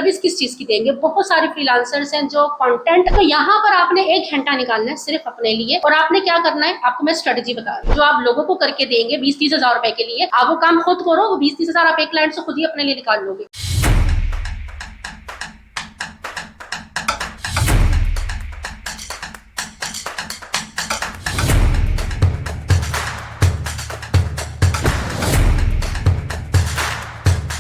Service किस चीज की देंगे। बहुत सारे फ्रीलांसर्स हैं जो कंटेंट, तो यहाँ पर आपने 1 घंटा निकालना है सिर्फ अपने लिए। और आपने क्या करना है, आपको मैं स्ट्रेटेजी बता रही हूँ जो आप लोगों को करके देंगे 20-30 हजार रुपए के लिए। आप वो काम खुद करो, वो 20-30 हजार आप एक क्लाइंट से खुद ही अपने लिए निकाल लोगे।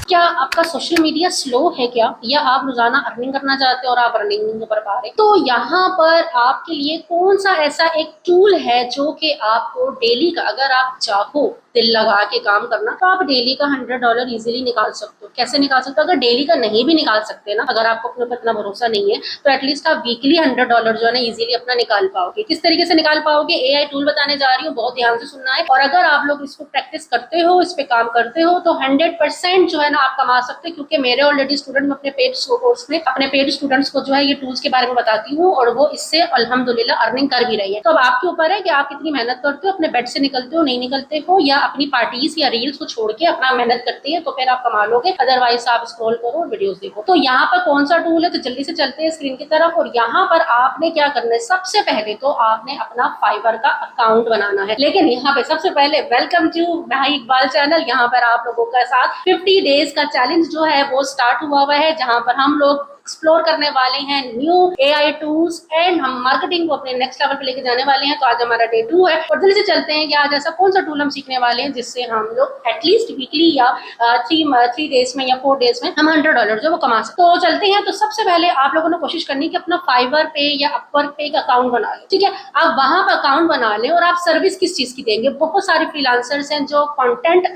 क्या आपका सोशल मीडिया स्लो है क्या, या आप रोजाना अर्निंग करना चाहते हो और आप अर्निंग नहीं कर पा रहे? तो यहाँ पर आपके लिए कौन सा ऐसा एक टूल है जो कि आपको डेली का, अगर आप चाहो दिल लगा के काम करना, तो आप डेली का $100 इजीली निकाल सकते हो। कैसे निकाल सकते हो? अगर डेली का नहीं भी निकाल सकते ना, अगर आपको अपने ऊपर इतना भरोसा नहीं है, तो एटलीस्ट आप वीकली $100 जो है ना इजीली अपना निकाल पाओगे। किस तरीके से निकाल पाओगे, एआई टूल बताने जा रही हूँ, बहुत ध्यान से सुनना है। और अगर आप लोग इसको प्रैक्टिस करते हो, इस पे काम करते हो, तो 100% जो है ना आप कमा सकते हो। क्योंकि मेरे ऑलरेडी स्टूडेंट, मैं अपने पेड कोर्स में अपने पेड स्टूडेंट्स को जो है ये टूल्स के बारे में बताती हूँ, और वो इससे अल्हम्दुलिल्लाह अर्निंग कर भी रही है। तो अब आपके ऊपर है कि आप कितनी मेहनत करते हो, अपने बेड से निकलते हो, नहीं निकलते हो, या अपनी पार्टीज या रील्स को छोड़ के अपना मेहनत करती है, तो फिर आप कमा लोगे। अदरवाइज आप स्क्रॉल करो और वीडियोस देखो। तो यहाँ पर कौन सा टूल है, तो जल्दी से चलते हैं स्क्रीन की तरफ। और यहाँ पर आपने क्या करना है, सबसे पहले तो आपने अपना फाइवर का अकाउंट बनाना है। लेकिन यहाँ पे सबसे पहले वेलकम टू भाई इकबाल चैनल। यहाँ पर आप लोगों के साथ 50 डेज का चैलेंज जो है वो स्टार्ट हुआ है, जहाँ पर हम लोग एक्सप्लोर करने वाले हैं न्यू एआई टूल्स एंड हम मार्केटिंग को अपने नेक्स्ट लेवल पे लेके जाने वाले हैं। तो आज हमारा डे 2 है, और जल्दी से चलते हैं कि आज ऐसा कौन सा टूल हम सीखने वाले हैं जिससे हम लोग एटलीस्ट वीकली या 3 डेज में या 4 डेज में हम $100 जो वो कमा सकते। तो चलते हैं। तो सबसे पहले आप लोगों ने कोशिश करनी है कि अपना फाइवर पे या अपवर्क पे एक अकाउंट बना लो, ठीक है। आप वहां पर अकाउंट बना लें, और आप सर्विस किस चीज की देंगे। बहुत सारे फ्रीलांसर्स हैं जो कंटेंट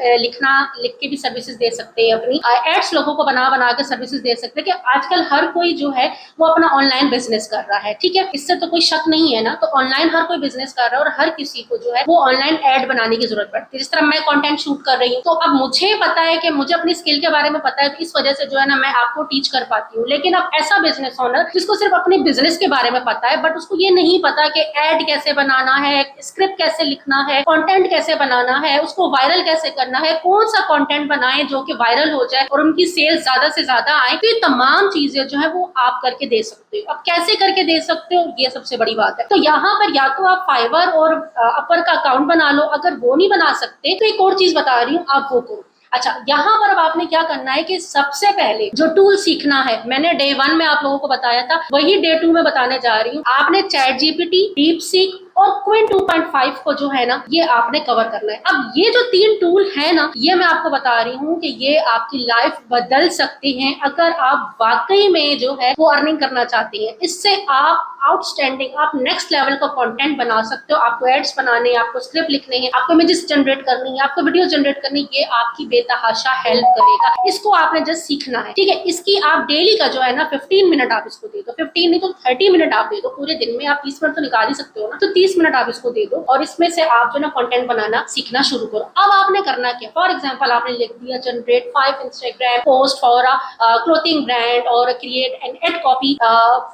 लिख के भी सर्विसेज दे सकते हैं, अपनी एड्स लोगों को बना बना के सर्विसेज दे सकते हैं। कि आजकल हर कोई जो है वो अपना ऑनलाइन बिजनेस कर रहा है, ठीक है, इससे तो कोई शक नहीं है ना। तो ऑनलाइन हर कोई बिजनेस कर रहा है, और हर किसी को जो है वो ऑनलाइन ऐड बनाने की जरूरत पड़ती है। जिस तरह मैं कंटेंट शूट कर रही हूँ, तो अब मुझे पता है कि मुझे अपनी स्किल के बारे में पता है, तो इस वजह से जो है ना मैं आपको टीच कर पाती हूँ। लेकिन अब ऐसा बिजनेस ओनर जिसको सिर्फ अपने बिजनेस के बारे में पता है, बट उसको ये नहीं पता कि ऐड कैसे बनाना है, स्क्रिप्ट कैसे लिखना है, कंटेंट कैसे बनाना है, उसको वायरल कैसे करना है, कौन सा कंटेंट बनाएं जो कि वायरल हो जाए और उनकी सेल्स ज्यादा से ज्यादा आए, तो ये तमाम चीजें जो है वो आप करके दे सकते हो। अब कैसे करके दे सकते हो, ये सबसे बड़ी बात है। तो यहाँ पर या तो आप फाइवर और अपर का अकाउंट बना लो, अगर वो नहीं बना सकते तो एक और चीज बता रही हूँ, आप वो करो। अच्छा, यहाँ पर अब आपने क्या करना है कि सबसे पहले जो टूल सीखना है, मैंने डे 1 में आप लोगों को बताया था, वही डे 2 में बताने जा रही हूँ। आपने चैट जीपीटी, डीपसीक और क्विन 2.5 को जो है ना ये आपने कवर करना है। अब ये जो 3 टूल है ना, ये मैं आपको बता रही हूँ कि ये आपकी लाइफ बदल सकती हैं अगर आप वाकई में जो है वो अर्निंग करना चाहती हैं। इससे आप आउटस्टैंडिंग, आप नेक्स्ट लेवल का कंटेंट बना सकते हो। आपको एड्स बनाने हैं, आपको स्क्रिप्ट लिखने हैं, आपको इमेजेस जनरेट करनी है, आपको वीडियो जनरेट करनी है, ये आपकी बेतहाशा हेल्प करेगा। इसको आपने जस्ट सीखना है, ठीक है। इसकी आप डेली का जो है ना 15 मिनट आप इसको दे दो, 15 नहीं तो 30 मिनट आप दे दो। पूरे दिन में आप 30 मिनट तो निकाल ही सकते हो ना, तो 30 मिनट आप इसको दे दो, और इसमें से आप जो ना कंटेंट बनाना सीखना शुरू करो। अब आपने करना क्या, फॉर एग्जाम्पल आपने लिख दिया generate 5 Instagram post for clothing brand और create an ad copy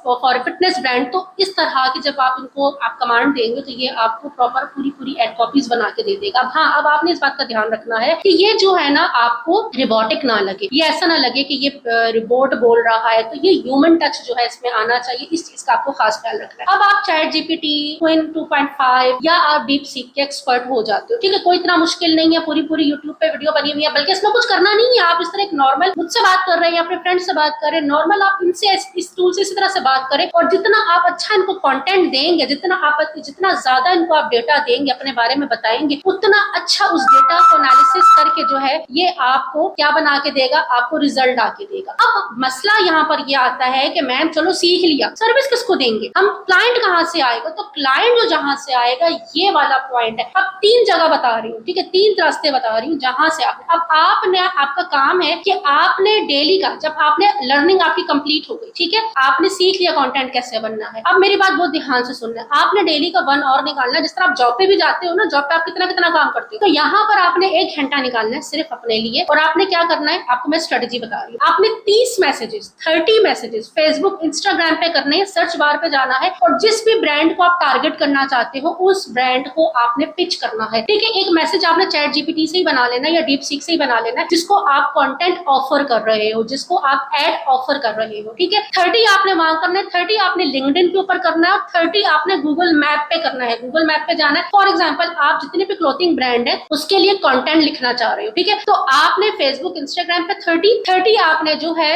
for fitness brand. तो इस तरह की जब आप इनको आप कमांड देंगे, तो ये आपको प्रॉपर पूरी एड कॉपीज बना के दे देगा। हाँ, अब आपने इस बात का ध्यान रखना है कि ये जो है ना आपको रिबोटिक ना लगे, ये ऐसा ना लगे कि ये रिबोट बोल रहा है, तो ये ह्यूमन टच जो है इसमें आना चाहिए। इस चीज का आपको खास ख्याल रखना है। अब आप चैट जीपीटी, क्विन 2.5 या आप डीपसीक के एक्सपर्ट हो जाते हो, ठीक है। कोई इतना मुश्किल नहीं है, पूरी यूट्यूब पे वीडियो बनी हुई है, बल्कि इसमें कुछ करना नहीं है। आप इस तरह एक नॉर्मल मुझसे बात कर रहे हैं, अपने फ्रेंड से बात कर रहे हैं, नॉर्मल आप इनसे इस टूल से इसी तरह से बात करें, और जितना आप अच्छा इनको कंटेंट देंगे, जितना ज्यादा इनको आप डेटा देंगे, अपने बारे में बताएंगे, उतना अच्छा उस डेटा को एनालिसिस करके जो है ये आपको क्या बना के देगा, आपको रिजल्ट आके देगा। अब मसला यहाँ पर ये आता है कि मैम चलो सीख लिया, सर्विस किसको देंगे हम, क्लाइंट कहाँ से आएगा। तो क्लाइंट जो जहां से आएगा, ये वाला पॉइंट है। अब 3 जगह बता रही हूँ, ठीक है, 3 रास्ते बता रही हूँ जहां से अब आपने, आपका काम है कि आपने डेली का, जब आपने लर्निंग आपकी कंप्लीट हो गई, ठीक है, आपने सीख लिया कंटेंट कैसे बनना है। अब मेरी बात बहुत ध्यान से सुनना है, आपने डेली का 1 आवर निकालना है। जिस तरह आप जॉब पे भी जाते हो ना, जॉब पे आप कितना काम करते हो, तो यहाँ पर आपने 1 घंटा निकालना है सिर्फ अपने लिए। और आपने क्या करना है, आपको मैं स्ट्रेटेजी बता रही हूँ। आपने 30 मैसेजेस, 30 मैसेजेस फेसबुक, इंस्टाग्राम पे करने हैं, सर्च बार पे जाना है, और जिस भी ब्रांड को आप टारगेट करना करना चाहते हो उस ब्रांड को आपने पिच करना है। ठीक है, एक मैसेज आपने चैट जीपीटी से ही बना लेना या डीप सीक से ही बना लेना, जिसको आप कंटेंट ऑफर कर रहे हो, जिसको आप एड ऑफर कर रहे हो। ठीक है, 30 आपने वहां करना है, 30 आपने लिंक्डइन के ऊपर करना है और 30 आपने गूगल मैप पे करना है। गूगल मैप पे जाना है, फॉर एग्जाम्पल आप जितने भी क्लोथिंग ब्रांड है उसके लिए कंटेंट लिखना चाह रहे हो। ठीक है, तो आपने फेसबुक इंस्टाग्राम पे 30 आपने जो है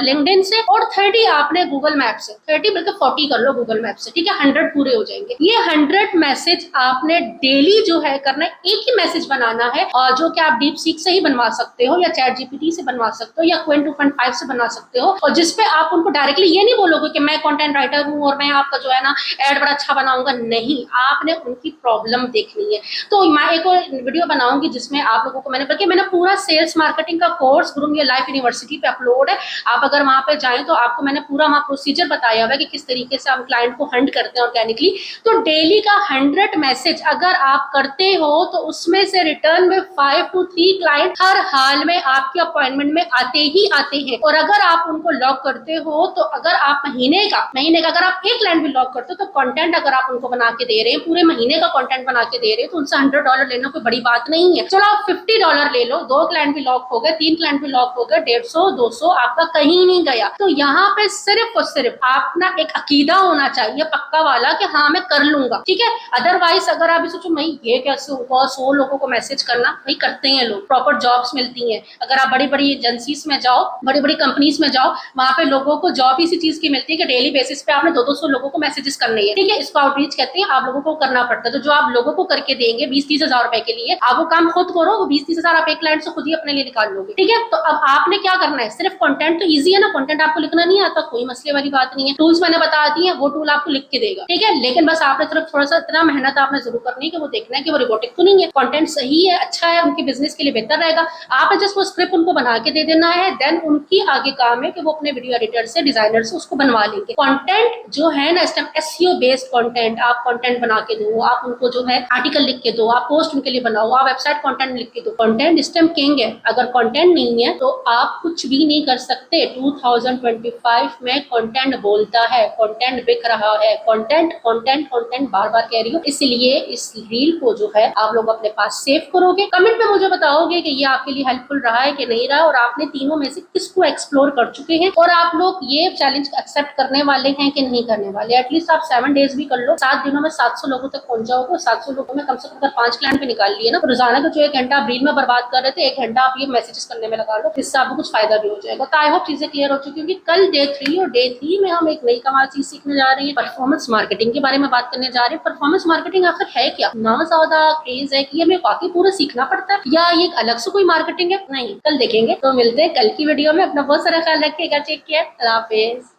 लिंक्डइन से, और 30 आपने गूगल मैप से, 30 बल्कि 40 कर लो गूगल मैप से। ठीक है, 100 पूरे हो जाएंगे। ये 100 मैसेज आपने डेली जो है करना है, एक ही मैसेज बनाना है, और जो कि आप डीप सीक से ही बनवा सकते हो या चैट जीपीटी से बनवा सकते हो या क्विन 2.5 से बना सकते हो, और जिसपे आप उनको डायरेक्टली ये नहीं बोलोगे कि मैं कंटेंट राइटर हूँ और मैं आपका जो है ना एड बड़ा अच्छा बनाऊंगा। नहीं, आपने उनकी प्रॉब्लम देखनी है। तो मैं एक और वीडियो बनाऊंगी जिसमें आप लोगों को मैंने पूरा सेल्स मार्केटिंग का course groom your life university पे अपलोड है। आप अगर वहां पे जाएं तो आपको मैंने पूरा वहां प्रोसीजर बताया हुआ है कि किस तरीके से हम क्लाइंट को हंट करते हैं ऑर्गेनिकली। तो डेली का 100 मैसेज अगर आप करते हो तो उसमें से रिटर्न में 5 to 3 क्लाइंट हर हाल में आपके अपॉइंटमेंट में आते ही आते हैं। और अगर आप उनको लॉक करते हो तो अगर आप महीने का अगर आप एक क्लाइंट भी लॉक करते हो तो कंटेंट अगर आप उनको बना के दे रहे हैं, पूरे महीने का कंटेंट बना के दे रहे हैं, तो उनसे $100 लेना कोई बड़ी बात नहीं है। चलो आप $50 ले लो, 2 क्लाइंट भी लॉक हो गए, 3 क्लाइंट भी लॉक हो गए, 150 200 आपका कहीं नहीं गया। तो यहाँ पे सिर्फ और सिर्फ अपना एक अकीदा होना चाहिए पक्का वाला कि हाँ मैं कर लूंगा। ठीक है, अदरवाइज अगर आप सोचो भाई ये कैसे होगा 100 लोगों को मैसेज करना, भाई करते हैं लोग, प्रॉपर जॉब्स मिलती हैं। अगर आप बड़ी बड़ी एजेंसीज में जाओ, बड़ी बड़ी कंपनीज में जाओ, वहां पे लोगों को जॉब इसी चीज की मिलती है कि डेली बेसिस पे आपने 200 लोगों को मैसेजेस करने हैं। ठीक है, इसको आउटरीच कहते हैं, आप लोगों को करना पड़ता है। तो जो आप लोगों को करके देंगे 20-30 हजार रुपए के लिए, आप वो काम खुद करो, वो 20-30 हजार आप एक क्लाइंट से खुद ही अपने लिए निकाल लोगे। ठीक है, तो अब आपने क्या करना है, सिर्फ कंटेंट तो ईजी है ना, कंटेंट आपको लिखना नहीं आता, कोई मसले वाली बात नहीं है। टूल्स मैंने बता दी है, वो टूल आपको लिख के देगा। ठीक है, लेकिन बस आपने सिर्फ थोड़ा सा इतना मेहनत आपने जरूर करनी है कि वो देखना है कि वो रोबोटिक तो नहीं है, कंटेंट सही है, अच्छा है, उनके बिजनेस के लिए बेहतर रहेगा। आपने जस्ट वो स्क्रिप्ट उनको बना के दे देना है, देन उनकी आगे काम है कि वो अपने वीडियो एडिटर से, डिजाइनर से उसको बनवा लेंगे। कंटेंट जो है ना इस टाइम एसईओ बेस्ड कंटेंट, आप कंटेंट बना के दो, आप उनको जो है आर्टिकल लिख के दो, आप पोस्ट उनके लिए बनाओ, आप वेबसाइट कंटेंट लिख के दो। कंटेंट इस टाइम किंग है, अगर कंटेंट नहीं है तो आप कुछ भी नहीं कर सकते। 2025 में कंटेंट बोलता है, कंटेंट बिक रहा है, कंटेंट कंटेंट कंटेंट बार बार कह रही हूँ। इसलिए इस रील को जो है आप लोग अपने पास सेव करोगे, कमेंट में मुझे बताओगे कि ये आपके लिए हेल्पफुल रहा है कि नहीं रहा, और आपने तीनों में से किसको एक्सप्लोर कर चुके हैं, और आप लोग ये चैलेंज एक्सेप्ट करने वाले हैं कि नहीं करने वाले। एटलीस्ट आप 7 डेज भी कर लो, 7 दिनों में 700 लोगों तक पहुंच जाओगे। 700 लोगों में कम से कम 5 क्लाइंट भी निकाल लिए ना, तो रोजाना का जो 1 घंटा आप रील में बर्बाद कर रहे थे, 1 घंटा आप ये मैसेजेस करने में लगा लो, इससे आपको कुछ फायदा भी हो जाएगा। तो आई होप चीजें क्लियर हो चुकी होंगी। कल डे 3 और डे 3 में हम एक नई कमाल चीज सीखने जा रहे हैं, परफॉर्मेंस मार्केटिंग के बारे में बात करने जा रहे हैं। परफॉर्मेंस मार्केटिंग आखिर है क्या, ना ज्यादा क्रेज है कि हमें बाकी पूरा सीखना पड़ता है या ये अलग से कोई मार्केटिंग है, नहीं, कल देखेंगे। तो मिलते हैं कल की वीडियो में, अपना बहुत सारा ख्याल रखिएगा, टेक केयर, अल्लाह हाफिज।